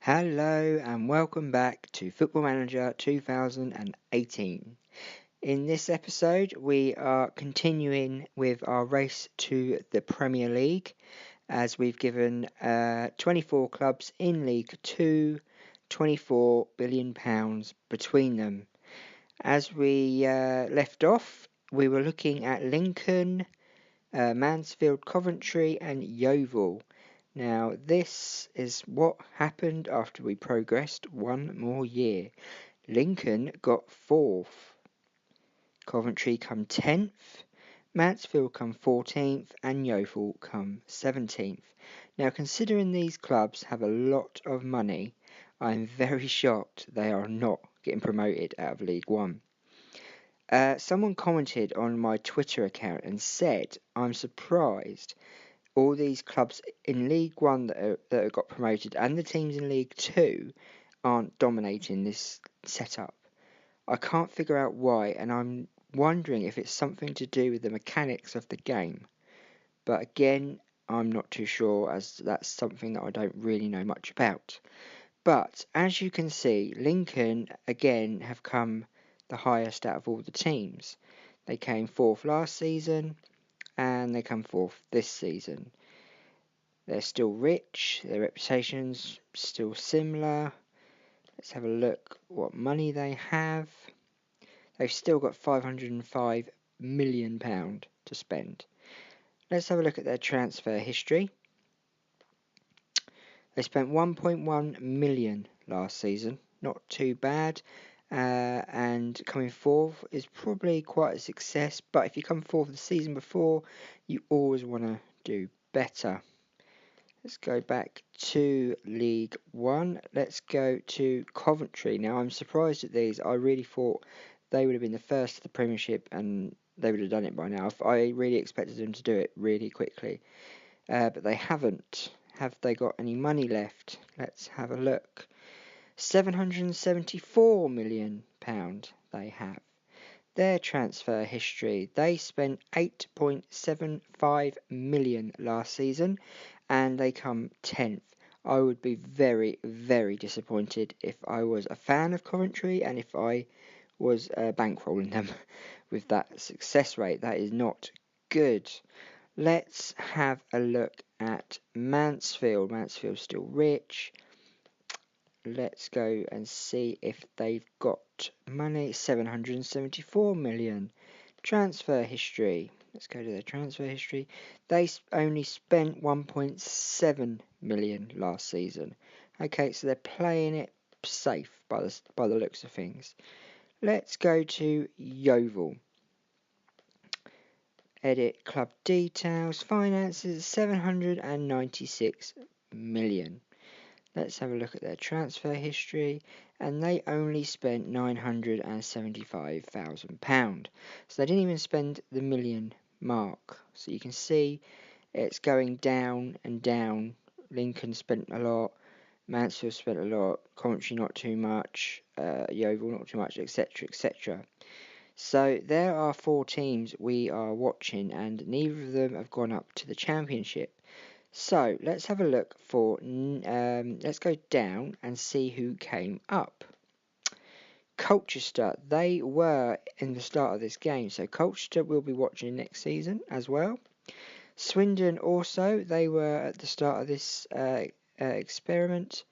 Hello and welcome back to Football Manager 2018. In this episode, we are continuing with our race to the Premier League as we've given 24 clubs in League 2 £24 billion between them. As we left off, we were looking at Lincoln, Mansfield, Coventry and Yeovil. Now, this is what happened after we progressed one more year. Lincoln got 4th, Coventry come 10th, Mansfield come 14th, and Yeovil come 17th. Now, considering these clubs have a lot of money, I'm very shocked they are not getting promoted out of League One. Someone commented on my Twitter account and said, I'm surprised all these clubs in League One that have got promoted and the teams in League Two aren't dominating this setup. I can't figure out why, and I'm wondering if it's something to do with the mechanics of the game. But again, I'm not too sure, as that's something that I don't really know much about. But as you can see, Lincoln again have come the highest out of all the teams. They came 4th last season and they come 4th this season. They're still rich, their reputation's still similar. Let's have a look what money they have. They've still got £505 million to spend. Let's have a look at their transfer history. They spent 1.1 million last season, not too bad. And coming 4th is probably quite a success, but if you come 4th the season before, you always want to do better. Let's go back to League One. Let's go to Coventry. Now, I'm surprised at these. I really thought they would have been the first to the Premiership and they would have done it by now. I really expected them to do it really quickly. But they haven't. Have they got any money left? Let's have a look. £774 million they have. Their transfer history, they spent 8.75 million last season and they come 10th. I would be very, very disappointed if I was a fan of Coventry and if I was bankrolling them with that success rate. That is not good. Let's have a look at Mansfield. Mansfield's still rich. Let's go and see if they've got money. 774 million. Transfer history. Let's go to their transfer history. They only spent 1.7 million last season. Okay, so they're playing it safe by the looks of things. Let's go to Yeovil. Edit club details. Finances 796 million. Let's have a look at their transfer history, and they only spent £975,000. So they didn't even spend the million mark. So you can see it's going down and down. Lincoln spent a lot, Mansfield spent a lot, Coventry not too much, Yeovil not too much, etc, etc. So there are 4 teams we are watching, and neither of them have gone up to the Championship. So let's have a look for, let's go down and see who came up. Colchester, they were in the start of this game, so Colchester will be watching next season as well. Swindon also, they were at the start of this experiment.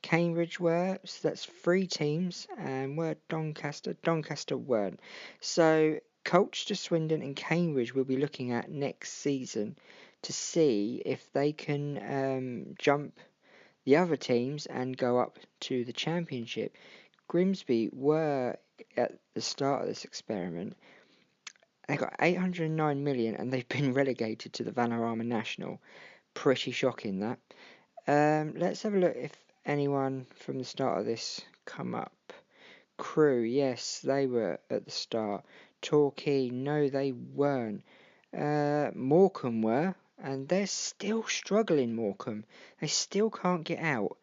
Cambridge were, so that's 3 teams, and were Doncaster weren't. So Colchester, Swindon and Cambridge will be looking at next season to see if they can jump the other teams and go up to the Championship. Grimsby were at the start of this experiment. They got 809 million and they've been relegated to the Vanarama National. Pretty shocking that. Let's have a look if anyone from the start of this come up. Crew, yes, they were at the start. Torquay, no, they weren't. Morecambe were, and they're still struggling, Morecambe. They still can't get out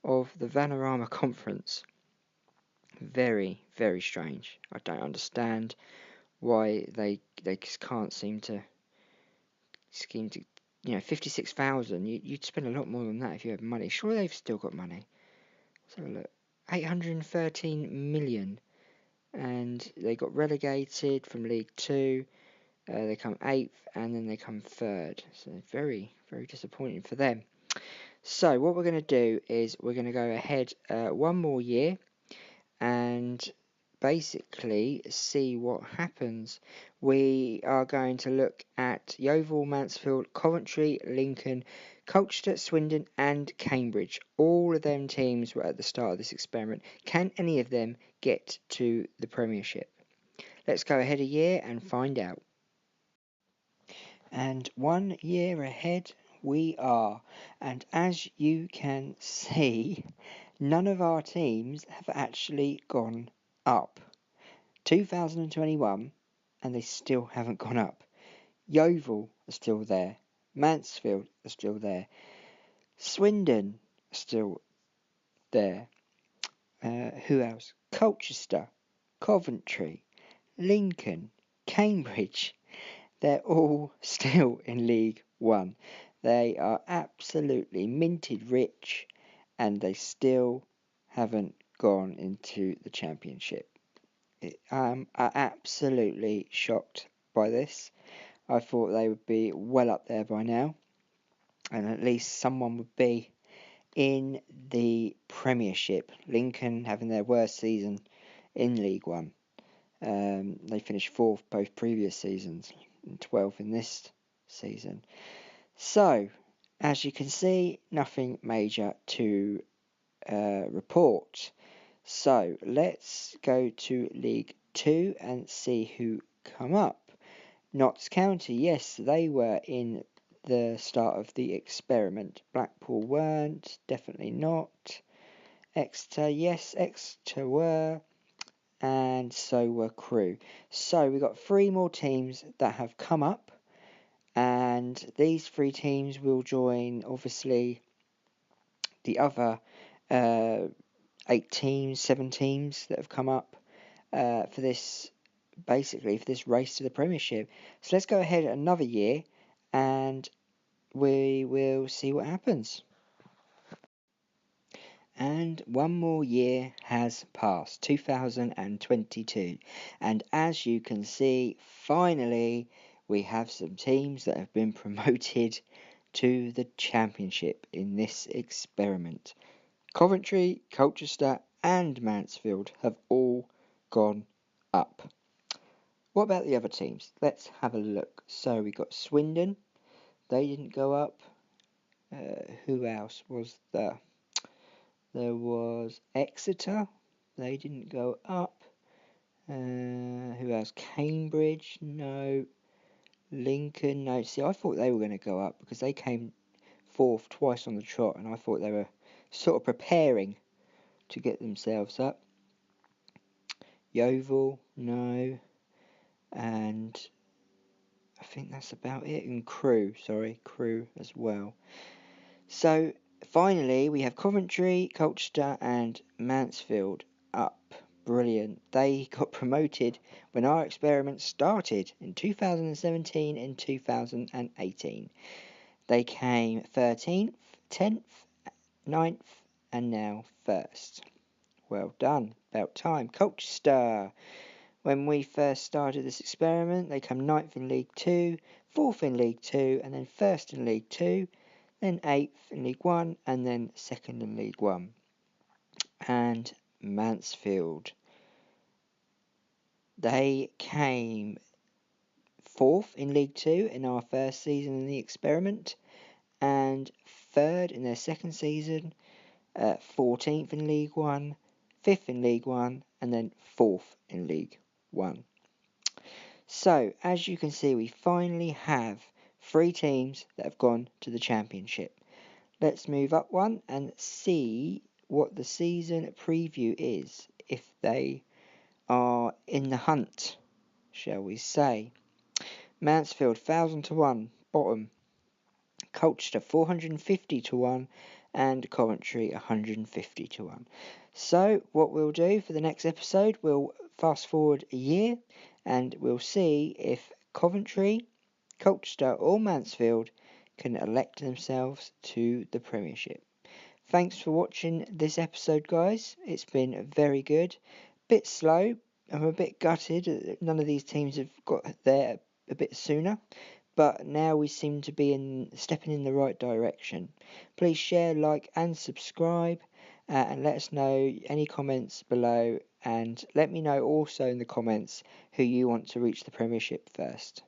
of the Vanarama Conference. Very, very strange. I don't understand why they just can't seem to 56,000. You'd spend a lot more than that if you had money. Sure, they've still got money. So look, 813 million, and they got relegated from League Two. They come 8th, and then they come 3rd. So very, very disappointing for them. So what we're going to do is we're going to go ahead one more year and basically see what happens. We are going to look at Yeovil, Mansfield, Coventry, Lincoln, Colchester, Swindon and Cambridge. All of them teams were at the start of this experiment. Can any of them get to the Premiership? Let's go ahead a year and find out. And 1 year ahead we are, and as you can see, none of our teams have actually gone up. 2021, and they still haven't gone up. Yeovil are still there. Mansfield are still there. Swindon are still there. Who else? Colchester, Coventry, Lincoln, Cambridge. They're all still in League One. They are absolutely minted rich, and they still haven't gone into the Championship. I'm absolutely shocked by this. I thought they would be well up there by now, and at least someone would be in the Premiership. Lincoln having their worst season in League One. They finished 4th both previous seasons, and 12th in this season. So, as you can see, nothing major to report. So, let's go to League 2 and see who come up. Notts County, yes, they were in the start of the experiment. Blackpool weren't, definitely not. Exeter, yes, Exeter were, and so were Crewe. So we've got 3 more teams that have come up, and these 3 teams will join, obviously, the other 8 teams, 7 teams that have come up for this race to the Premiership. So let's go ahead another year and we will see what happens. And 1 more year has passed, 2022, and as you can see, finally we have some teams that have been promoted to the Championship in this experiment. Coventry, Colchester and Mansfield have all gone up. What about the other teams? Let's have a look. So we got Swindon, they didn't go up. Who else was there? There was Exeter, they didn't go up. Who else? Cambridge, no. Lincoln, no. See, I thought they were going to go up because they came 4th twice on the trot, and I thought they were sort of preparing to get themselves up. Yeovil, no. And I think that's about it. And Crewe as well. So finally we have Coventry, Colchester and Mansfield up. Brilliant. They got promoted when our experiment started in 2017 and 2018. They came 13th, 10th, 9th and now 1st. Well done. About time. Colchester. When we first started this experiment, they come 9th in League 2, 4th in League 2, and then 1st in League 2, then 8th in League 1, and then 2nd in League 1. And Mansfield, they came 4th in League 2 in our first season in the experiment, and 3rd in their second season, 14th in League 1, 5th in League 1, and then 4th in League 1. So, as you can see, we finally have 3 teams that have gone to the Championship. Let's move up one and see what the season preview is, if they are in the hunt, shall we say. Mansfield 1000 to 1, bottom. Colchester 450 to 1, and Coventry 150 to 1. So what we'll do for the next episode, we'll fast forward a year and we'll see if Coventry, Colchester or Mansfield can elect themselves to the Premiership. Thanks for watching this episode, guys. It's been very good. Bit slow. I'm a bit gutted. None of these teams have got there a bit sooner. But now we seem to be stepping in the right direction. Please share, like and subscribe, and let us know any comments below, and let me know also in the comments who you want to reach the Premiership first.